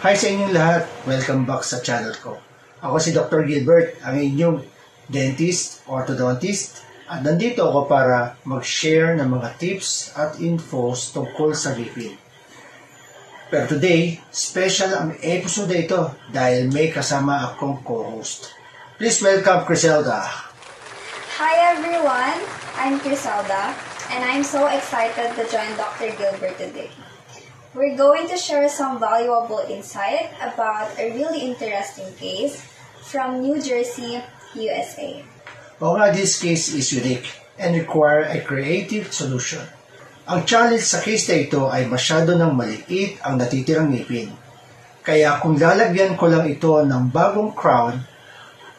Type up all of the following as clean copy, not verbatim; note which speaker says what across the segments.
Speaker 1: Hi sa inyong lahat! Welcome back sa channel ko. Ako si Dr. Gilbert, ang inyong dentist, orthodontist, at nandito ako para mag-share ng mga tips at infos tungkol sa ngipin. Pero today, special ang episode ito dahil may kasama akong co-host. Please welcome Criselda.
Speaker 2: Hi everyone, I'm Criselda, and I'm so excited to join Dr. Gilbert today. We're going to share some valuable insight about a really interesting case from New Jersey, USA.
Speaker 1: This case is unique and require a creative solution. Ang challenge sa case na ito ay masyado ng maliit ang natitirang ngipin. Kaya kung lalagyan ko lang ito ng bagong crown,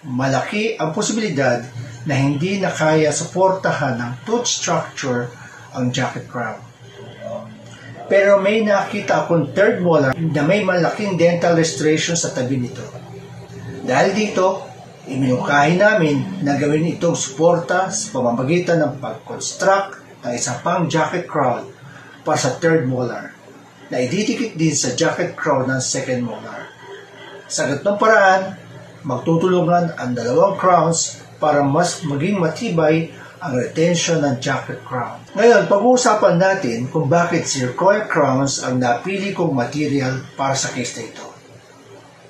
Speaker 1: malaki ang posibilidad na hindi na kaya suportahan ng tooth structure ang jacket crown. Pero may nakita akong third molar na may malaking dental restoration sa tabi nito. Dahil dito, iminukahin namin na gawin itong suporta sa pamamagitan ng pag-construct ng isa pang jacket crown para sa third molar na ididikit din sa jacket crown ng second molar. Sa ganitong paraan, magtutulungan ang dalawang crowns para mas maging matibay ang retention ng jacket crown. Ngayon, pag-uusapan natin kung bakit zirconia crowns ang napili kong material para sa case na ito.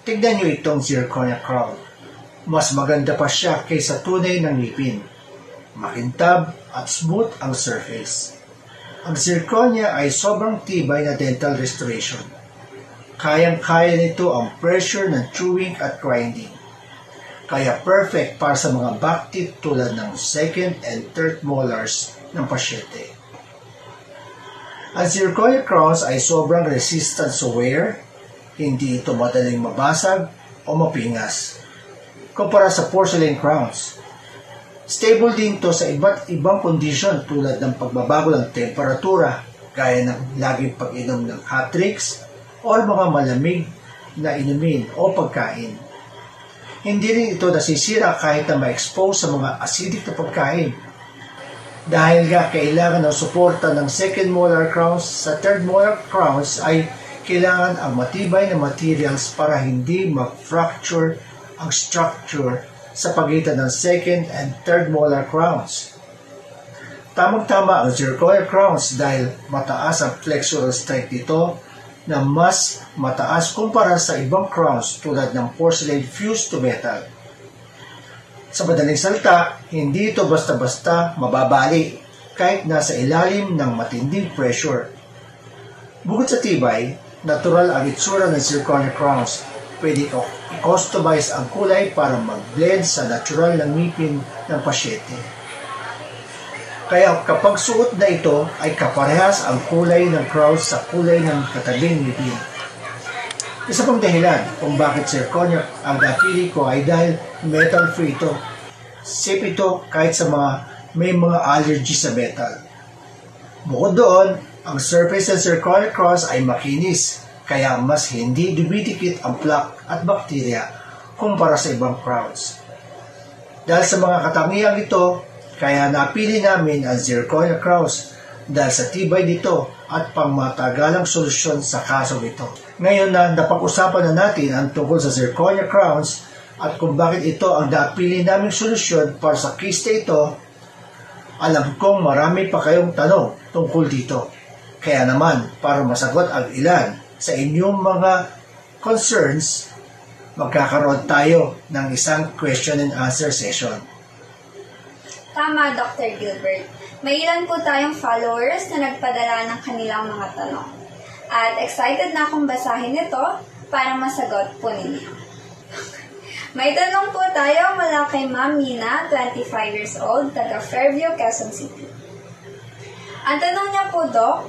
Speaker 1: Tignan nyo itong zirconia crown. Mas maganda pa siya kaysa tunay ng ngipin. Makintab at smooth ang surface. Ang zirconia ay sobrang tibay na dental restoration. Kayang-kaya nito ang pressure ng chewing at grinding. Kaya perfect para sa mga back teeth tulad ng second and third molars ng pasyente. Ang zirconia crowns ay sobrang resistant sa wear, hindi ito madaling mabasag o mapingas, kumpara sa porcelain crowns. Stable din ito sa iba't ibang kondisyon tulad ng pagbabago ng temperatura, gaya ng laging pag-inom ng hot drinks o mga malamig na inumin o pagkain. Hindi rin ito nasisira kahit na ma-expose sa mga acidic na pagkain. Dahil nga kailangan ng suporta ng second molar crowns, sa third molar crowns ay kailangan ang matibay na materials para hindi mag-fracture ang structure sa pagitan ng second and third molar crowns. Tamang-tama ang zirconia crowns dahil mataas ang flexural strength nito na mas mataas kumpara sa ibang crowns tulad ng porcelain fused to metal. Sa madaling salita, hindi ito basta-basta mababali kahit nasa ilalim ng matinding pressure. Bukod sa tibay, natural ang itsura ng zirconia crowns. Pwede i-customize ang kulay para mag-blend sa natural na ngipin ng pasyente. Kaya kapag suot na ito ay kaparehas ang kulay ng crown sa kulay ng katabing ngipin. Isa pang dahilan kung bakit zirconia ang napili ko ay dahil metal-free ito. Safe ito kahit sa may mga allergy sa metal. Bukod doon, ang surface ng zirconia crowns ay makinis, kaya mas hindi dumidikit ang plaque at bakterya kumpara sa ibang crowns. Dahil sa mga katangiang ito, kaya napili namin ang zirconia crowns dahil sa tibay nito at pangmatagalang solusyon sa kasong ito. Ngayon na napag-usapan na natin ang tungkol sa zirconia crowns at kung bakit ito ang napili naming solusyon para sa case na ito, alam kong marami pa kayong tanong tungkol dito. Kaya naman, para masagot ang ilan sa inyong mga concerns, magkakaroon tayo ng isang question and answer session.
Speaker 2: Tama, Dr. Gilbert. May ilan po tayong followers na nagpadala ng kanilang mga tanong. At excited na akong basahin ito para masagot po ninyo. May tanong po tayo mula kay Ma'am Mina, 25 years old, taga Fairview, Quezon City. Ang tanong niya po, Doc,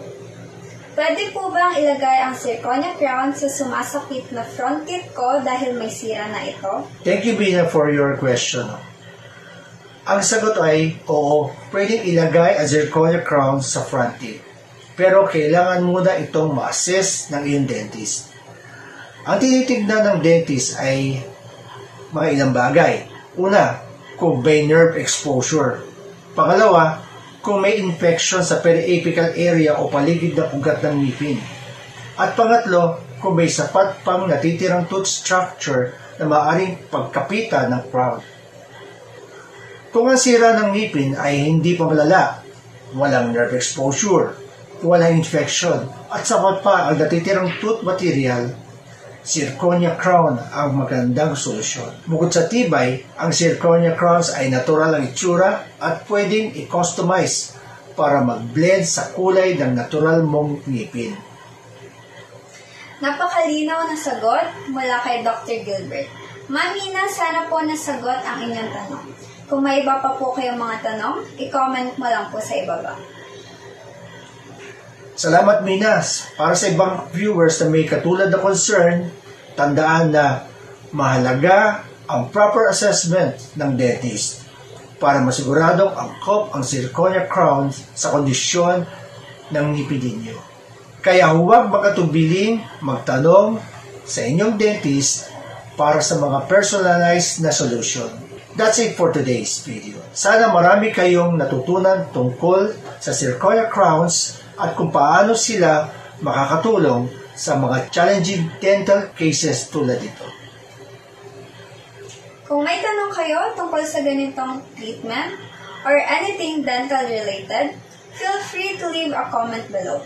Speaker 2: pwede po bang ilagay ang zirconia crown sa sumasakit na front teeth ko dahil may sira na ito?
Speaker 1: Thank you, Mina, for your question. Ang sagot ay, oo, pwedeng ilagay ang zirconia crown sa front teeth. Pero kailangan muna itong ma-assess ng iyong dentist. Ang tinitignan ng dentist ay mga ilang bagay. Una, kung may nerve exposure. Pangalawa, kung may infection sa periapical area o paligid ng ugat ng ngipin. At pangatlo, kung may sapat pang natitirang tooth structure na maaaring pagkapitan ng crown. Kung ang sira ng ngipin ay hindi pa malala, walang nerve exposure, walang infection, at sapat pa ang natitirang tooth material, zirconia crown ang magandang solusyon. Bukod sa tibay, ang zirconia crowns ay natural ang itsura at pwedeng i-customize para mag-blend sa kulay ng natural mong ngipin.
Speaker 2: Napakalinaw na sagot mula kay Dr. Gilbert. Ma'am Mina, sana po nasagot ang inyong tanong. Kung may iba pa po kayong mga tanong, i-comment mo lang po sa ibaba.
Speaker 1: Salamat, Minas. Para sa ibang viewers na may katulad na concern, tandaan na mahalaga ang proper assessment ng dentist para masiguradong angkop ang zirconia crown sa kondisyon ng ngipin ninyo. Kaya huwag makatubiling magtanong sa inyong dentist para sa mga personalized na solution. That's it for today's video. Sana marami kayong natutunan tungkol sa zirconia crowns at kung paano sila makakatulong sa mga challenging dental cases tulad ito.
Speaker 2: Kung may tanong kayo tungkol sa ganitong treatment or anything dental related, feel free to leave a comment below.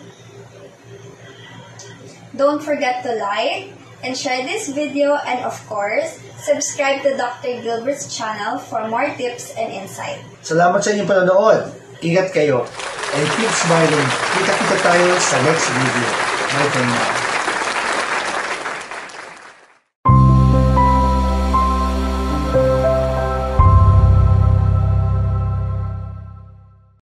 Speaker 2: Don't forget to like and share this video, and of course, subscribe to Dr. Gilbert's channel for more tips and insight.
Speaker 1: Salamat sa inyong panonood. Ingat kayo and keep smiling. Kita-kita tayo sa next video. Bye for now.